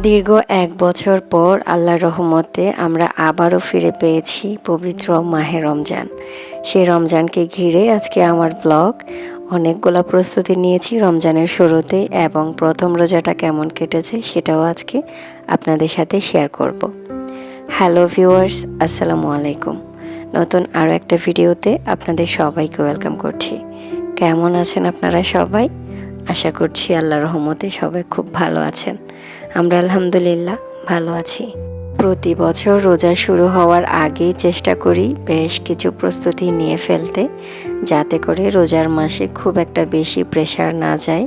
দীর্ঘ ১ বছর পর আল্লাহর রহমতে আমরা আবারও ফিরে পেয়েছি পবিত্র মাহে রমজান। সেই রমজানকে ঘিরে আজকে আমার ব্লগ। অনেকগুলো প্রস্তুতি নিয়েছি রমজানের শুরুতে এবং প্রথম রোজাটা কেমন কেটেছে সেটাও আজকে আপনাদের সাথে শেয়ার করব। হ্যালো ভিউয়ার্স, আসসালামু আলাইকুম। নতুন আরও একটা ভিডিওতে আপনাদের সবাইকে ওয়েলকাম করছি। কেমন আছেন আপনারা সবাই? আশা করছি আল্লাহর রহমতে সবাই খুব ভালো আছেন। আমরা আলহামদুলিল্লাহ ভালো আছি। প্রতি বছর রোজা শুরু হওয়ার আগেই চেষ্টা করি বেশ কিছু প্রস্তুতি নিয়ে ফেলতে, যাতে করে রোজার মাসে খুব একটা বেশি প্রেশার না যায়।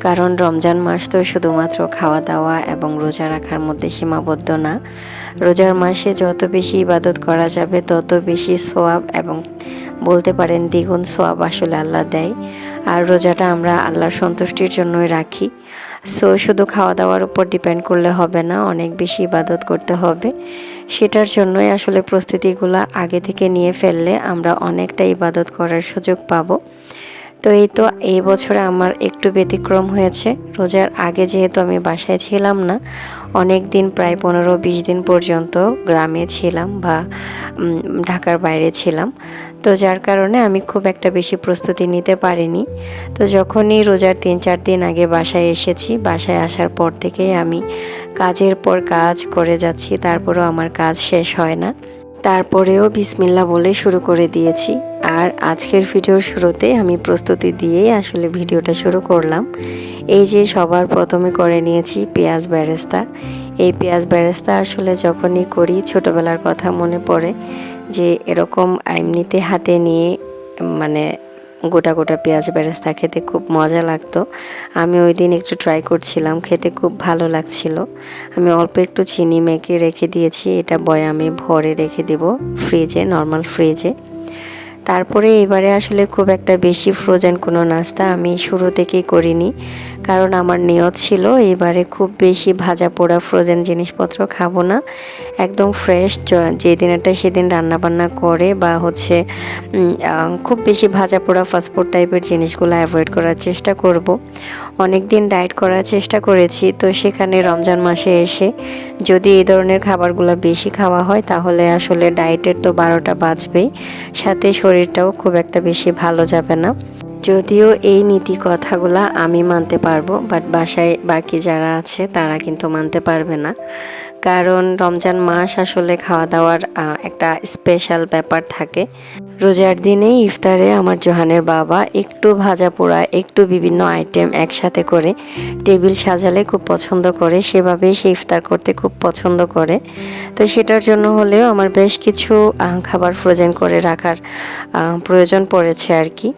কারণ রমজান মাস তো শুধুমাত্র খাওয়া দাওয়া এবং রোজা রাখার মধ্যে সীমাবদ্ধ না। রোজার মাসে যত বেশি ইবাদত করা যাবে তত বেশি সোয়াব এবং বলতে পারেন দ্বিগুণ সোয়াব আসলে আল্লাহ দেয়। আর রোজাটা আমরা আল্লাহর সন্তুষ্টির জন্যই রাখি। সো শুধু খাওয়া দাওয়ার উপর ডিপেন্ড করলে হবে না, অনেক বেশি ইবাদত করতে হবে। সেটার জন্যই আসলে প্রস্তুতিগুলো আগে থেকে নিয়ে ফেললে আমরা অনেকটা ইবাদত করার সুযোগ পাবো। তো এই বছরে আমার একটু ব্যতিক্রম হয়েছে। রোজার আগে যেহেতু আমি বাসায় ছিলাম না, অনেক দিন প্রায় 15-20 দিন পর্যন্ত গ্রামে ছিলাম বা ঢাকার বাইরে ছিলাম। তো যার কারণে আমি খুব একটা বেশি প্রস্তুতি নিতে পারিনি। তো যখনই রোজার 3-4 দিন আগে বাসায় এসেছি, বাসায় আসার পর থেকেই আমি কাজের পর কাজ করে যাচ্ছি, তারপরেও আমার কাজ শেষ হয় না। তারপরেও বিসমিল্লাহ বলে শুরু করে দিয়েছি। আর আজকের ভিডিওর শুরুতে আমি প্রস্তুতি দিয়েই আসলে ভিডিওটা শুরু করলাম। এই যে সবার প্রথমে করে নিয়েছি পেঁয়াজ বেরেস্তা। এই পেঁয়াজ বেরেস্তা আসলে যখনই করি ছোটোবেলার কথা মনে পড়ে যে এরকম এমনিতে হাতে নিয়ে মানে গোটা গোটা পেঁয়াজ বেরেস্তা খেতে খুব মজা লাগতো। আমি ওই দিন একটু ট্রাই করছিলাম, খেতে খুব ভালো লাগছিল। আমি অল্প একটু চিনি মেখে রেখে দিয়েছি, এটা বয়ামে ভরে রেখে দেব ফ্রিজে, নর্মাল ফ্রিজে। তারপরে এবারে আসলে খুব একটা বেশি ফ্রোজেন কোনো নাস্তা আমি শুরু থেকেই করিনি, কারণ আমার নিয়ত ছিল এবারে খুব বেশি ভাজা পোড়া ফ্রোজেন জিনিসপত্র খাবো না। একদম ফ্রেশ যেদিন এটা সেদিন রান্নাবান্না করে বা হচ্ছে খুব বেশি ভাজা পোড়া ফাস্টফুড টাইপের জিনিসগুলো অ্যাভয়েড করার চেষ্টা করব। অনেক দিন ডায়েট করার চেষ্টা করেছি, তো সেখানে রমজান মাসে এসে যদি এই ধরনের খাবারগুলো বেশি খাওয়া হয় তাহলে আসলে ডায়েটের তো 12টা বাজবেই, সাথে শরীরটাও খুব একটা বেশি ভালো যাবে না। যদিও এই নীতি কথাগুলা আমি মানতে পারবো, বাট বাসায় বাকি যারা আছে তারা কিন্তু মানতে পারবে না। কারণ রমজান মাস আসলে খাওয়া দাওয়ার একটা স্পেশাল ব্যাপার থাকে। রোজার দিনে ইফতারে আমার জোহানের বাবা একটু ভাজা পোড়া, একটু বিভিন্ন আইটেম একসাথে করে টেবিল সাজালে খুব পছন্দ করে, সেভাবেই সে ইফতার করতে খুব পছন্দ করে। তো সেটার জন্য হলেও আমার বেশ কিছু খাবার ফ্রোজেন করে রাখার প্রয়োজন পড়েছে আর কি।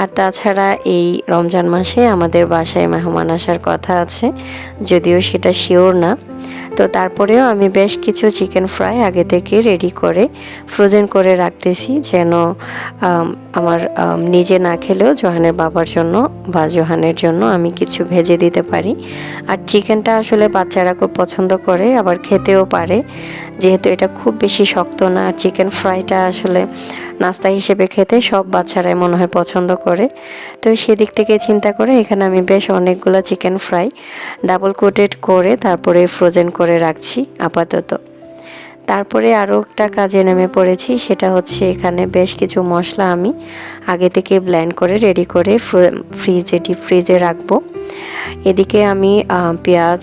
আর তাছাড়া এই রমজান মাসে আমাদের বাসায় মেহমান আসার কথা আছে, যদিও সেটা শিওর না। তো তারপরেও আমি বেশ কিছু চিকেন ফ্রাই আগে থেকে রেডি করে ফ্রোজেন করে রাখতেছি, যেন আমার নিজে না খেলেও জোহানের বাবার জন্য বা জোহানের জন্য আমি কিছু ভেজে দিতে পারি। আর চিকেনটা আসলে বাচ্চারা খুব পছন্দ করে, আবার খেতেও পারে, যেহেতু এটা খুব বেশি শক্ত না। আর চিকেন ফ্রাইটা আসলে নাস্তা হিসেবে খেতে সব বাচ্চারাই মনে হয় পছন্দ করে। তো সেদিক থেকে চিন্তা করে এখানে আমি বেশ অনেকগুলো চিকেন ফ্রাই ডাবল কোটেড করে তারপরে ফ্রোজেন করে রাখছি আপাতত। তারপরে আরও একটা কাজে নেমে পড়েছি, সেটা হচ্ছে এখানে বেশ কিছু মশলা আমি আগে থেকে ব্লেন্ড করে রেডি করে ডিপ ফ্রিজে রাখবো। এদিকে আমি পেঁয়াজ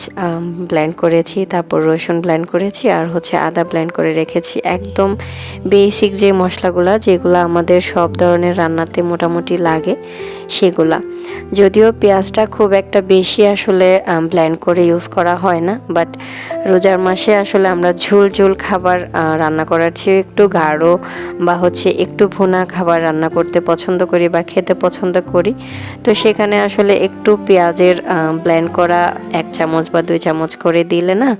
ব্লেন্ড করেছি, তারপর রসুন ব্লেন্ড করেছি, আর হচ্ছে আদা ব্লেন্ড করে রেখেছি। একদম বেসিক যে মশলাগুলো যেগুলো আমাদের সব ধরনের রান্নাতে মোটামুটি লাগে সেগুলা। যদিও পেঁয়াজটা খুব একটা বেশি আসলে ব্লেন্ড করে ইউজ করা হয় না, বাট রোজার মাসে আসলে আমরা ঝোল ঝোল খাবার রান্না করার চেয়ে একটু গাঢ় বা হচ্ছে একটু ভুনা খাবার রান্না করতে পছন্দ করি বা খেতে পছন্দ করি। তো সেখানে আসলে একটু পেঁয়াজের ব্লেন্ড করা 1 চামচ বা 2 চামচ করে দিলে না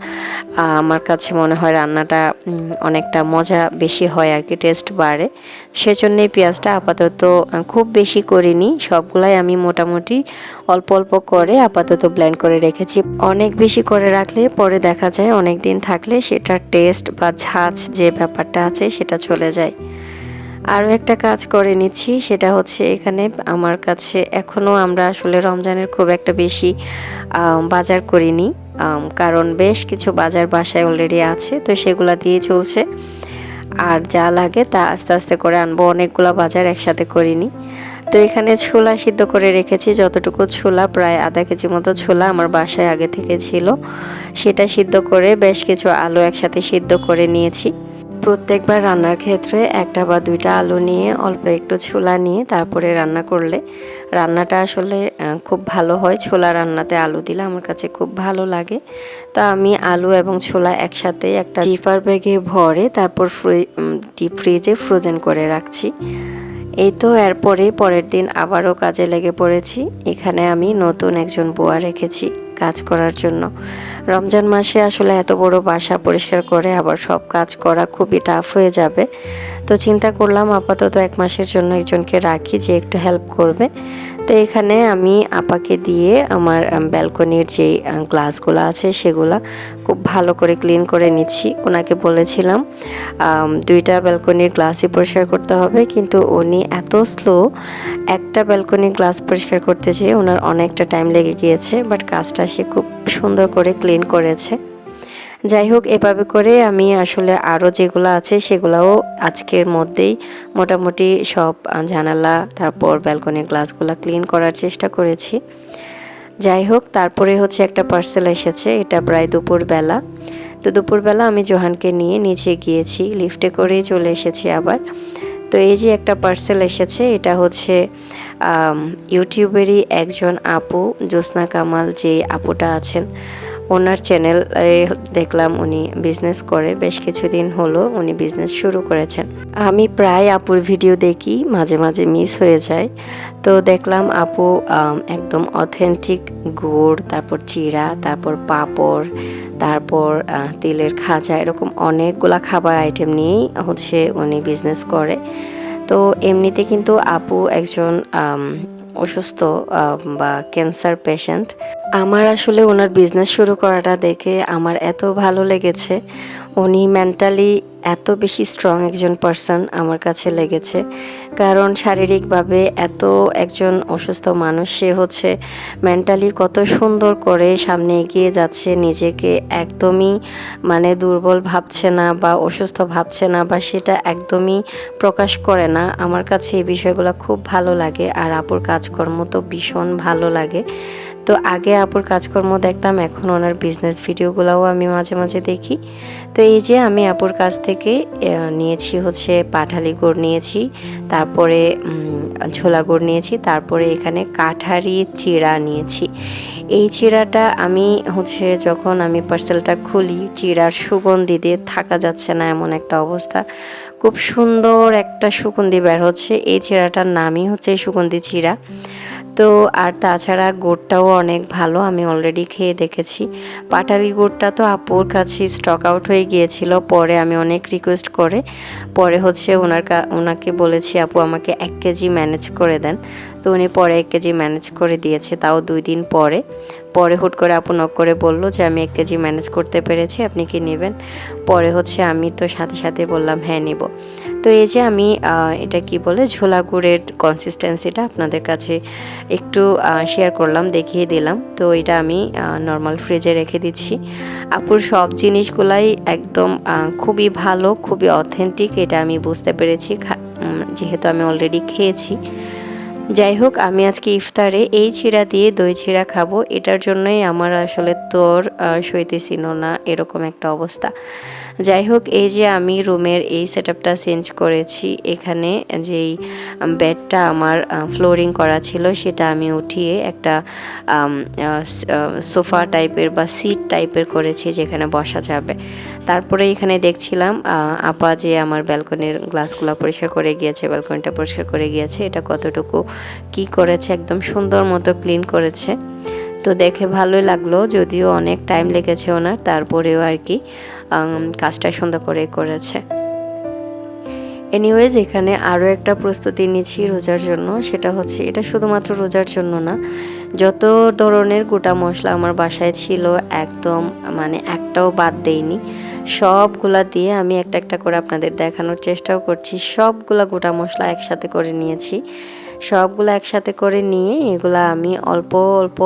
আমার কাছে মনে হয় রান্নাটা অনেকটা মজা বেশি হয় আর কি, টেস্ট বাড়ে। সেজন্যই পেঁয়াজটা আপাতত খুব বেশি করিনি, সবগুলাই আমি মোটামুটি অল্প অল্প করে আপাতত ব্লেন্ড করে রেখেছি। অনেক বেশি করে রাখলে পরে দেখা যায় অনেক দিন থাকলে সেটার টেস্ট বা ঝাঁঝ যে ব্যাপারটা আছে সেটা চলে যায়। আরও একটা কাজ করে নিচ্ছি, সেটা হচ্ছে এখানে আমার কাছে এখনও আমরা আসলে রমজানের খুব একটা বেশি বাজার করিনি। কারণ বেশ কিছু বাজার বাসায় অলরেডি আছে, তো সেগুলা দিয়ে চলছে। আর যা লাগে তা আস্তে আস্তে করে আনবো, অনেকগুলো বাজার একসাথে করিনি। তো এখানে ছোলা সিদ্ধ করে রেখেছি, যতটুকু ছোলা, প্রায় আধা কেজি মতো ছোলা আমার বাসায় আগে থেকে ছিল, সেটা সিদ্ধ করে বেশ কিছু আলু একসাথে সিদ্ধ করে নিয়েছি। প্রত্যেকবার রান্নার ক্ষেত্রে একটা বা দুইটা আলু নিয়ে অল্প একটু ছোলা নিয়ে তারপরে রান্না করলে রান্নাটা আসলে খুব ভালো হয়। ছোলা রান্নাতে আলু দিলে আমার কাছে খুব ভালো লাগে। তো আমি আলু এবং ছোলা একসাথে একটা জিপার ব্যাগে ভরে তারপর ডিপ ফ্রিজে ফ্রোজেন করে রাখছি। এই তো এরপরে পরের দিন আবারও কাজে লেগে পড়েছি। এখানে আমি নতুন একজন বুয়া রেখেছি কাজ করার জন্য। রমজান মাসে আসলে এত বড় বাসা পরিষ্কার করে আবার সব কাজ করা খুবই টাফ হয়ে যাবে। তো চিন্তা করলাম আপাতত 1 মাসের জন্য একজনকে রাখি যে একটু হেল্প করবে। তো এখানে আমি আপাকে দিয়ে আমার ব্যালকনির যে গ্লাসগুলো আছে সেগুলা খুব ভালো করে ক্লিন করে নিচ্ছি। ওনাকে বলেছিলাম 2টা ব্যালকনির গ্লাসই পরিষ্কার করতে হবে, কিন্তু উনি এত স্লো, একটা ব্যালকনির গ্লাস পরিষ্কার করতে যেয়ে ওনার অনেকটা টাইম লেগে গিয়েছে, বাট কাজটা সে খুব সুন্দর করে ক্লিন করেছে। যাই হোক, এভাবে করে আমি আসলে আরও যেগুলো আছে সেগুলোও আজকের মধ্যেই মোটামুটি সব জানালা তারপর ব্যালকনির গ্লাসগুলো ক্লিন করার চেষ্টা করেছি। যাই হোক, তারপরে হচ্ছে একটা পার্সেল এসেছে, এটা প্রায় দুপুরবেলা। তো দুপুরবেলা আমি জোহানকে নিয়ে নিচে গিয়েছি, লিফটে করেই চলে এসেছি আবার। তো এই যে একটা পার্সেল এসেছে, এটা হচ্ছে ইউটিউবেরই একজন আপু, জ্যোৎস্না কামাল যে আপুটা আছেন, ওনার চ্যানেল দেখলাম উনি বিজনেস করে, বেশ কিছুদিন হলো উনি বিজনেস শুরু করেছেন। আমি প্রায় আপুর ভিডিও দেখি, মাঝে মাঝে মিস হয়ে যায়। তো দেখলাম আপু একদম অথেন্টিক গুড়, তারপর চিড়া, তারপর পাঁপড়, তারপর তিলের খাজা, এরকম অনেকগুলা খাবার আইটেম নিয়েই হচ্ছে উনি বিজনেস করে। তো এমনিতে কিন্তু আপু একজন অসুস্থ বা ক্যান্সার পেশেন্ট। আমার আসলে ওনার বিজনেস শুরু করাটা দেখে আমার এত ভালো লেগেছে। উনি মেন্টালি এত বেশি স্ট্রং একজন পার্সন আমার কাছে লেগেছে, কারণ শারীরিকভাবে এত একজন অসুস্থ মানুষ, সে হচ্ছে মেন্টালি কত সুন্দর করে সামনে এগিয়ে যাচ্ছে, নিজেকে একদমই মানে দুর্বল ভাবছে না বা অসুস্থ ভাবছে না, বা সেটা একদমই প্রকাশ করে না। আমার কাছে এই বিষয়গুলো খুব ভালো লাগে, আর আপুর কাজকর্ম তো ভীষণ ভালো লাগে। তো আগে আপুর কাজকর্ম দেখতাম, এখন ওনার বিজনেস ভিডিওগুলোও আমি মাঝে মাঝে দেখি। তো এই যে আমি আপুর কাছ থেকে নিয়েছি হচ্ছে পাটালি গুড় নিয়েছি, তারপরে ছোলা গুড় নিয়েছি, তারপরে এখানে কাঠারি চিড়া নিয়েছি। এই চিড়াটা আমি হচ্ছে যখন আমি পার্সেলটা খুলি, চিড়ার সুগন্ধি দিয়ে থাকা যাচ্ছে না এমন একটা অবস্থা, খুব সুন্দর একটা সুগন্ধি বের হচ্ছে। এই চিড়াটার নামই হচ্ছে সুগন্ধি চিড়া। তো আর তাছাড়া গুড়টাও অনেক ভালো, আমি অলরেডি খেয়ে দেখেছি। পাটালি গুড়টা তো আপুর কাছে স্টক আউট হয়ে গিয়েছিল, পরে আমি অনেক রিকোয়েস্ট করে পরে হচ্ছে ওনাকে বলেছি আপু আমাকে 1 কেজি ম্যানেজ করে দেন। তো উনি পরে 1 কেজি ম্যানেজ করে দিয়েছে, তাও 2 দিন পরে। পরে হুট করে আপু নক করে বলল যে আমি 1 কেজি ম্যানেজ করতে পেরেছি, আপনি কি নেবেন? পরে হচ্ছে আমি তো সাথে সাথে বললাম হ্যাঁ নিব। তো এই যে আমি এটা কি বলে ঝোলা গুড়ের কনসিস্টেন্সিটা আপনাদের কাছে একটু শেয়ার করলাম, দেখিয়ে দিলাম। তো এটা আমি নর্মাল ফ্রিজে রেখে দিচ্ছি। আপুর সব জিনিসগুলাই একদম খুবই ভালো, খুবই অথেন্টিক, এটা আমি বুঝতে পেরেছি যেহেতু আমি অলরেডি খেয়েছি। যাই হোক, আমি আজকে ইফতারে এই চিড়া দিয়ে দই চিড়া খাবো, এটার জন্যই আমার আসলে তোর সইতেছিল না, এরকম একটা অবস্থা। যাই হোক, এই যে আমি রুমের এই সেটআপটা চেঞ্জ করেছি। এখানে যেই বেডটা আমার ফ্লোরিং করা ছিল সেটা আমি উঠিয়ে একটা সোফা টাইপের বা সিট টাইপের করেছি যেখানে বসা যাবে। তারপরে এখানে দেখছিলাম আপা যে আমার ব্যালকনির গ্লাসগুলো পরিষ্কার করে গিয়েছে, ব্যালকনিটা পরিষ্কার করে গিয়েছে, এটা কতটুকু কি করেছে, একদম সুন্দর মতো ক্লিন করেছে। তো দেখে ভালোই লাগলো, যদিও অনেক টাইম লেগেছে ওনার, তারপরেও আর কি কাজটা সুন্দর করে করেছে। এনিওয়েজ, এখানে আরও একটা প্রস্তুতি নিচ্ছি রোজার জন্য, সেটা হচ্ছে এটা শুধুমাত্র রোজার জন্য না, যত ধরনের গোটা মশলা আমার বাসায় ছিল একদম মানে একটাও বাদ দেইনি, সবগুলা দিয়ে আমি একটা একটা করে আপনাদের দেখানোর চেষ্টাও করছি। সবগুলা গোটা মশলা একসাথে করে নিয়েছি, সবগুলো একসাথে করে নিয়ে এগুলা আমি অল্প অল্প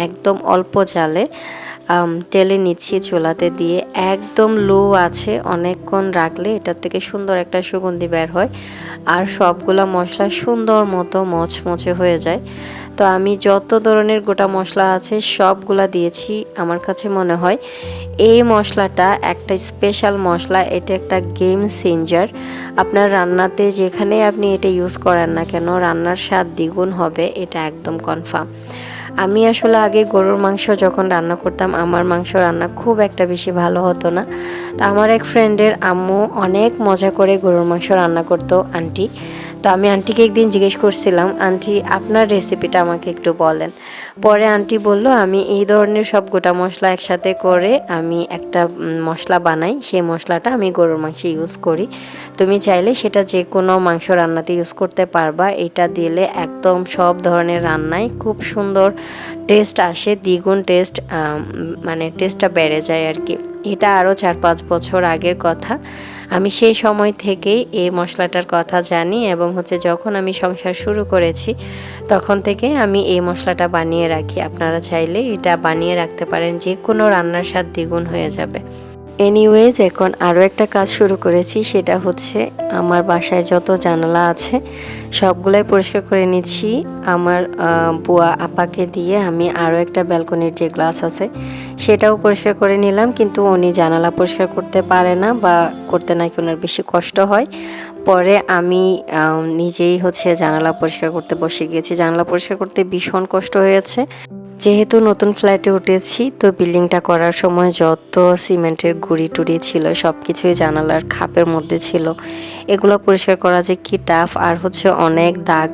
একদম অল্প জালে টেলে নিচ্ছি চুলাতে দিয়ে। একদম লো আছে, অনেকক্ষণ রাখলে এটার থেকে সুন্দর একটা সুগন্ধি বের হয় আর সবগুলা মশলা সুন্দর মতো মচমচে হয়ে যায়। তো আমি যত ধরনের গোটা মশলা আছে সবগুলা দিয়েছি। আমার কাছে মনে হয় এই মশলাটা একটা স্পেশাল মশলা, এটা একটা গেম চেঞ্জার। আপনার রান্নাতে যেখানে আপনি এটা ইউজ করেন না কেন রান্নার স্বাদ দ্বিগুণ হবে, এটা একদম কনফার্ম। আমি আসলে আগে গরুর মাংস যখন রান্না করতাম আমার মাংস রান্না খুব একটা বেশি ভালো হতো না। তো আমার এক ফ্রেন্ডের আম্মু অনেক মজা করে গরুর মাংস রান্না করতো আন্টি। তো আমি আন্টিকে একদিন জিজ্ঞেস করছিলাম, আন্টি আপনার রেসিপিটা আমাকে একটু বলেন। পরে আন্টি বলল, আমি এই ধরনের সব গোটা মশলা একসাথে করে আমি একটা মশলা বানাই, সেই মশলাটা আমি গরুর মাংসে ইউজ করি। তুমি চাইলে সেটা যে কোনো মাংস রান্নাতে ইউজ করতে পারবা। এটা দিলে একদম সব ধরনের রান্নায় খুব সুন্দর টেস্ট আসে, দ্বিগুণ টেস্ট, মানে টেস্টটা বেড়ে যায় আর কি। এটা আরও 4-5 বছর আগের কথা। আমি সেই সময় থেকেই এই মশলাটার কথা জানি এবং যখন আমি সংসার শুরু করেছি তখন থেকে আমি এই মশলাটা বানিয়ে রাখি। আপনারা চাইলে এটা বানিয়ে রাখতে পারেন, যে কোনো রান্নার স্বাদ দ্বিগুণ হয়ে যাবে। এনিওয়েজ, এখন আরও একটা কাজ শুরু করেছি, সেটা হচ্ছে আমার বাসায় যত জানালা আছে সবগুলাই পরিষ্কার করে নিচ্ছি। আমার বুয়া আপাকে দিয়ে আমি আরও একটা ব্যালকনির যে গ্লাস আছে সেটাও পরিষ্কার করে নিলাম, কিন্তু উনি জানালা পরিষ্কার করতে পারে না বা করতে নাকি ওনার বেশি কষ্ট হয়। পরে আমি নিজেই জানালা পরিষ্কার করতে বসে গিয়েছি। জানালা পরিষ্কার করতে ভীষণ কষ্ট হয়েছে, যেহেতু নতুন ফ্ল্যাটে উঠেছি। তো বিল্ডিংটা করার সময় যত সিমেন্টের গুঁড়ি টুড়ি ছিল সব কিছুই জানালার খাপের মধ্যে ছিল। এগুলো পরিষ্কার করা যে কি টাফ, আর অনেক দাগ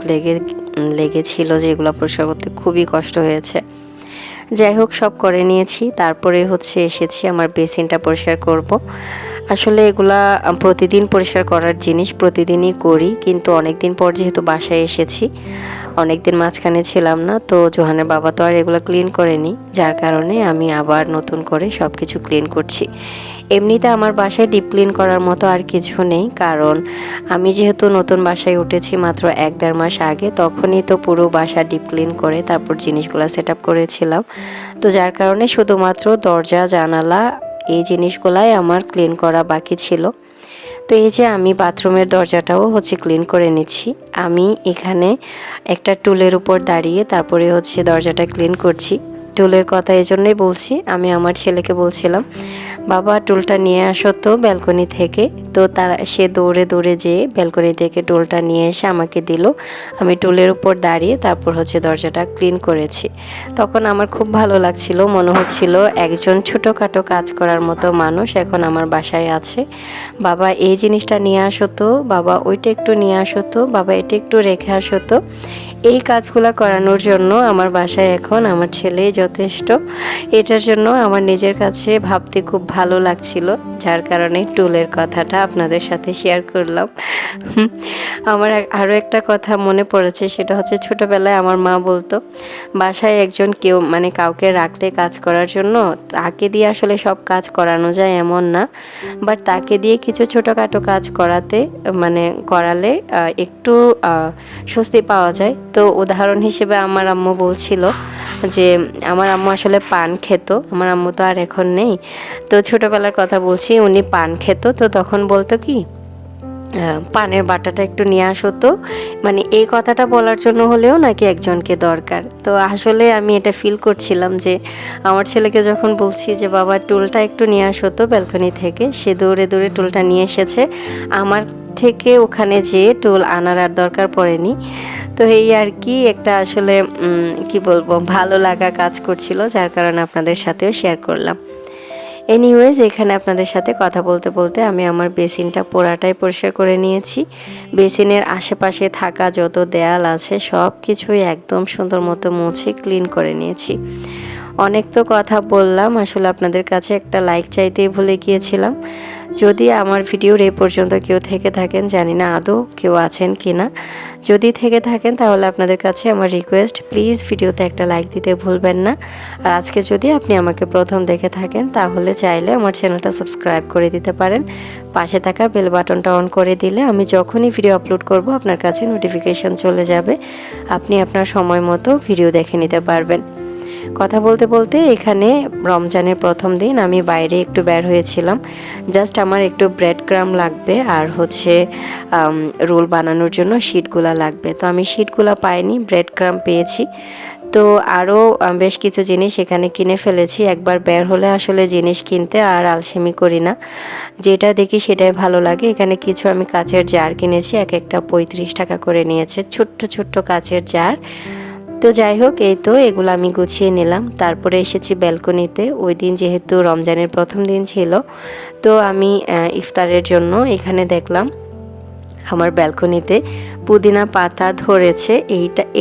লেগেছিল, যেগুলো পরিষ্কার করতে খুবই কষ্ট হয়েছে। যাই হোক, সব করে নিয়েছি। তারপরে এসেছি আমার বেসিনটা পরিষ্কার করব। আসলে এগুলা প্রতিদিন পরিষ্কার করার জিনিস, প্রতিদিনই করি, কিন্তু অনেক দিন পর যেহেতু বাসায় এসেছি, অনেক দিন মাঝখানে ছিলাম না, তো জোহানের বাবা তো আর এগুলো ক্লিন করেনি, যার কারণে আমি আবার নতুন করে সব কিছু ক্লিন করছি। এমনিতে আমার বাসায় ডিপ ক্লিন করার মতো আর কিছু নেই, কারণ আমি যেহেতু নতুন বাসায় উঠেছি মাত্র 1-1.5 মাস আগে, তখনই তো পুরো বাসা ডিপ ক্লিন করে তারপর জিনিসগুলো সেট আপ করেছিলাম। তো যার কারণে শুধুমাত্র দরজা জানালা এই জিনিসগুলাই আমার ক্লিন করা বাকি ছিল। তো এই যে আমি বাথরুমের দরজাটাও ক্লিন করে নিচ্ছি। আমি এখানে একটা টুলের উপর দাঁড়িয়ে তারপরে দরজাটা ক্লিন করছি। টুলের কথা এই জন্যই বলছি, আমি আমার ছেলেকে বলছিলাম, বাবা টুলটা নিয়ে আসো তো ব্যালকনি থেকে। তো সে দৌড়ে দৌড়ে যেয়ে ব্যালকনি থেকে টুলটা নিয়ে এসে আমাকে দিল। আমি টুলের উপর দাঁড়িয়ে তারপর দরজাটা ক্লিন করেছি। তখন আমার খুব ভালো লাগছিল, মনে হচ্ছিল একজন ছোটোখাটো কাজ করার মতো মানুষ এখন আমার বাসায় আছে। বাবা এই জিনিসটা নিয়ে আসো তো, বাবা ওইটা একটু নিয়ে আসো তো, বাবা এটা একটু রেখে আসো তো। এই কাজগুলো করানোর জন্য আমার বাসায় এখন আমার ছেলেই যথেষ্ট। এটার জন্য আমার নিজের কাছে ভাবতে খুব ভালো লাগছিল, যার কারণে টুলের কথাটা আপনাদের সাথে শেয়ার করলাম। আমার আরও একটা কথা মনে পড়েছে, সেটা ছোটোবেলায় আমার মা বলতো, বাসায় একজন কেউ কাউকে রাখলে কাজ করার জন্য তাকে দিয়ে আসলে সব কাজ করানো যায় এমন না, বাট তাকে দিয়ে কিছু ছোটোখাটো কাজ করালে একটু স্বস্তি পাওয়া যায়। তো উদাহরণ হিসেবে আমার আম্মু বলছিল যে আমার আম্মু আসলে পান খেত, আমার আম্মু তো আর এখন নেই, তো ছোটোবেলার কথা বলছি, উনি পান খেত। তো তখন বলতো কি, পানের বাটাটা একটু নিয়ে আসো তো, এই কথাটা বলার জন্য হলেও নাকি একজনকে দরকার। তো আসলে আমি এটা ফিল করছিলাম যে আমার ছেলেকে যখন বলছি যে বাবা টুলটা একটু নিয়ে আসো তো ব্যালকনি থেকে, সে দৌড়ে দৌড়ে টুলটা নিয়ে এসেছে। আমার থেকে ওখানে যেয়ে টুল আনার আর দরকার পড়েনি। তো এই আর কি, একটা আসলে কি বলবো, ভালো লাগা কাজ করছিল, যার কারণে আপনাদের সাথেও শেয়ার করলাম। এনিওয়েজ, এখানে আপনাদের সাথে কথা বলতে বলতে আমি আমার বেসিনটা পুরাটাই পরিষ্কার করে নিয়েছি। বেসিনের আশেপাশে থাকা যত দেয়াল আছে সব কিছুই একদম সুন্দর মতো মুছে ক্লিন করে নিয়েছি। অনেক তো কথা বললাম, আসলে আপনাদের কাছে একটা লাইক চাইতেই ভুলে গিয়েছিলাম। যদি আমার ভিডিওর এই পর্যন্ত কেউ থেকে থাকেন, জানি না আদৌ কেউ আছেন কি না, যদি থেকে থাকেন তাহলে আপনাদের কাছে আমার রিকোয়েস্ট, প্লিজ ভিডিওতে একটা লাইক দিতে ভুলবেন না। আর আজকে যদি আপনি আমাকে প্রথম দেখে থাকেন তাহলে চাইলে আমার চ্যানেলটা সাবস্ক্রাইব করে দিতে পারেন। পাশে থাকা বেল বাটনটা অন করে দিলে আমি যখনই ভিডিও আপলোড করব আপনার কাছে নোটিফিকেশন চলে যাবে, আপনি আপনার সময় মতো ভিডিও দেখে নিতে পারবেন। কথা বলতে বলতে এখানে রমজানের প্রথম দিন আমি বাইরে একটু বের হয়েছিলাম, জাস্ট আমার একটু ব্রেড ক্রাম্ব লাগবে আর হচ্ছে রোল বানানোর জন্য শিটগুলা লাগবে। তো আমি শিটগুলা পাইনি, ব্রেড ক্রাম্ব পেয়েছি। তো আরও বেশ কিছু জিনিস এখানে কিনে ফেলেছি। একবার বের হলে আসলে জিনিস কিনতে আর আলসেমি করি না, যেটা দেখি সেটাই ভালো লাগে। এখানে কিছু আমি কাচের জার কিনেছি, এক একটা 35 টাকা করে নিয়েছে, ছোট্ট ছোট্ট কাচের জার। তো যাই হোক, এই তো এগুলো আমি গুছিয়ে নিলাম। তারপরে এসেছি ব্যালকনিতে। ওই দিন যেহেতু রমজানের প্রথম দিন ছিল, তো আমি ইফতারের জন্য এখানে দেখলাম আমার ব্যালকনিতে পুদিনা পাতা ধরেছে।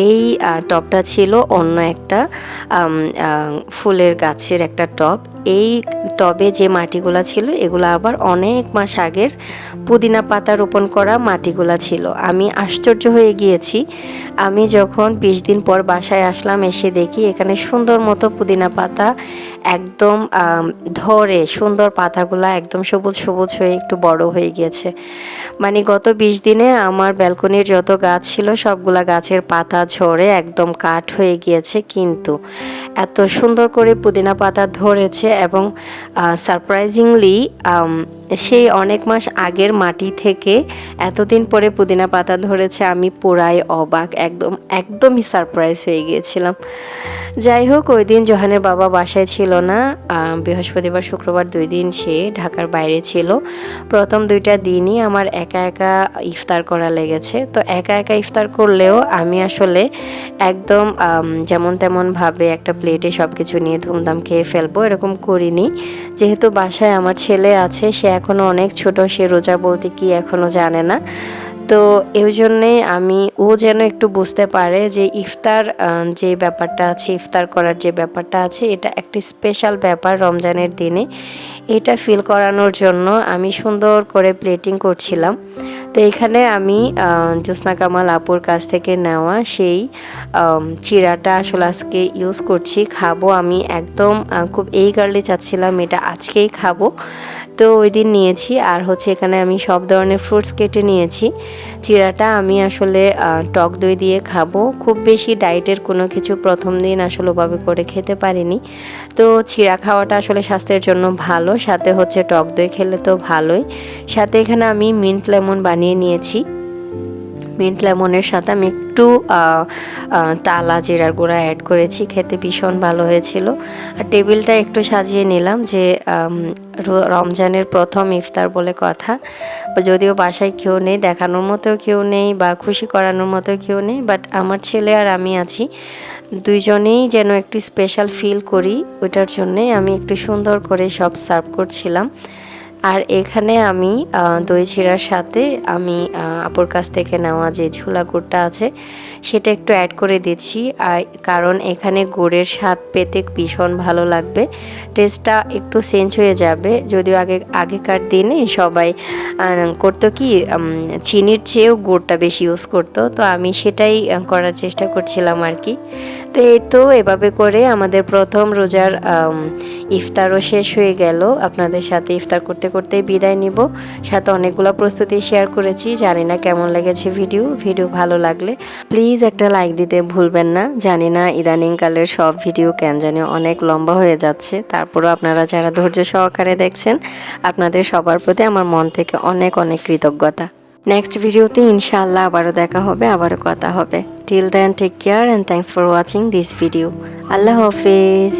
এই টবটা ছিল অন্য একটা ফুলের গাছের একটা টব। এই টবে যে মাটিগুলা ছিল এগুলো আবার অনেক মাস আগের পুদিনা পাতা রোপণ করা মাটিগুলা ছিল। আমি আশ্চর্য হয়ে গিয়েছি। আমি যখন 20 দিন পর বাসায় আসলাম, এসে দেখি এখানে সুন্দর মতো পুদিনা পাতা একদম ধরে, সুন্দর পাতাগুলা একদম সবুজ সবুজ হয়ে একটু বড় হয়ে গিয়েছে। মানে গত 20 দিনে আমার ব্যালকনির যত গাছ ছিল সবগুলা গাছের পাতা ঝরে একদম কাঠ হয়ে গিয়েছে, কিন্তু এত সুন্দর করে পুদিনা পাতা ধরেছে। এবং সারপ্রাইজিংলি সেই অনেক মাস আগের মাটি থেকে এতদিন পরে পুদিনা পাতা ধরেছে। আমি পুরাই অবাক, একদমই সারপ্রাইজ হয়ে গিয়েছিলাম। যাই হোক, ওই দিন জোহানের বাবা বাসায় ছিল না। বৃহস্পতিবার শুক্রবার 2 দিন সে ঢাকার বাইরে ছিল। প্রথম 2টা দিনই আমার একা একা ইফতার করা লেগেছে। তো একা একা ইফতার করলেও আমি আসলে একদম যেমন তেমনভাবে একটা প্লেটে সব কিছু নিয়ে ধুমধাম খেয়ে ফেলবো এরকম করিনি। যেহেতু বাসায় আমার ছেলে আছে, সে এখনও অনেক ছোট, সে রোজা বলতে কি এখনও জানে না। তো এই জন্যে ও যেন একটু বুঝতে পারে যে ইফতার যে ব্যাপারটা আছে, ইফতার করার যে ব্যাপারটা আছে, এটা একটি স্পেশাল ব্যাপার রমজানের দিনে। এটা ফিল করানোর জন্য আমি সুন্দর করে প্লেটিং করছিলাম। তো এখানে আমি জ্যোৎস্না কামাল আপুর কাছ থেকে নেওয়া সেই চিড়াটা আসলে আজকে ইউজ করছি, খাবো আমি। একদম খুব এইগারলি চাচ্ছিলাম এটা আজকেই খাবো, তো ওই দিন নিয়েছি। আর হচ্ছে এখানে আমি সব ধরনের ফ্রুটস কেটে নিয়েছি। চিড়াটা আমি আসলে টক দই দিয়ে খাবো। খুব বেশি ডায়েটের কোনো কিছু প্রথম দিন আসলে ওভাবে করে খেতে পারিনি। তো চিড়া খাওয়াটা আসলে স্বাস্থ্যের জন্য ভালো, সাথে হচ্ছে টক দই খেলে তো ভালোই। সাথে এখানে আমি মিন্ট লেমন বানিয়ে নিয়েছি। মিন্ট লেমনের সাথে আমি একটু টালা জিরার গুঁড়া অ্যাড করেছি, খেতে ভীষণ ভালো হয়েছিল। আর টেবিলটা একটু সাজিয়ে নিলাম, যে রমজানের প্রথম ইফতার বলে কথা। যদিও বাসায় কেউ নেই, দেখানোর মতো কেউ নেই বা খুশি করানোর মতো কেউ নেই, বাট আমার ছেলে আর আমি আছি, দুইজনেই যেন একটু স্পেশাল ফিল করি, ওইটার জন্যে আমি একটু সুন্দর করে সব সার্ভ করছিলাম। আর এখানে আমি দই চিড়ার সাথে আমি আপুর কাছ থেকে নেওয়া যে ঝোলা গুড়টা আছে সেটা একটু অ্যাড করে দিচ্ছি। আর কারণ এখানে গুড়ের স্বাদ পেতে ভীষণ ভালো লাগবে, টেস্টটা একটু চেঞ্জ হয়ে যাবে। যদিও আগেকার দিনে সবাই করতো কি, চিনির চেয়েও গুড়টা বেশি ইউজ করতো, তো আমি সেটাই করার চেষ্টা করছিলাম আর কি। তো এই তো এভাবে করে আমাদের প্রথম রোজার ইফতারও শেষ হয়ে গেল। আপনাদের সাথে ইফতার করতে করতে বিদায় নিব। সাথে অনেকগুলো প্রস্তুতি শেয়ার করেছি। জানি না কেমন লেগেছে ভিডিও ভালো লাগলে প্লিজ একটা লাইক দিতে ভুলবেন না। জানি না ইদানিংকালের সব ভিডিও কেন জানি অনেক লম্বা হয়ে যাচ্ছে, তারপরও আপনারা যারা ধৈর্য সহকারে দেখছেন, আপনাদের সবার প্রতি আমার মন থেকে অনেক অনেক কৃতজ্ঞতা। নেক্সট ভিডিওতে ইনশাআল্লাহ আবারও দেখা হবে, আবারও কথা হবে। Till then take care and thanks for watching this video. আল্লাহ হাফেজ।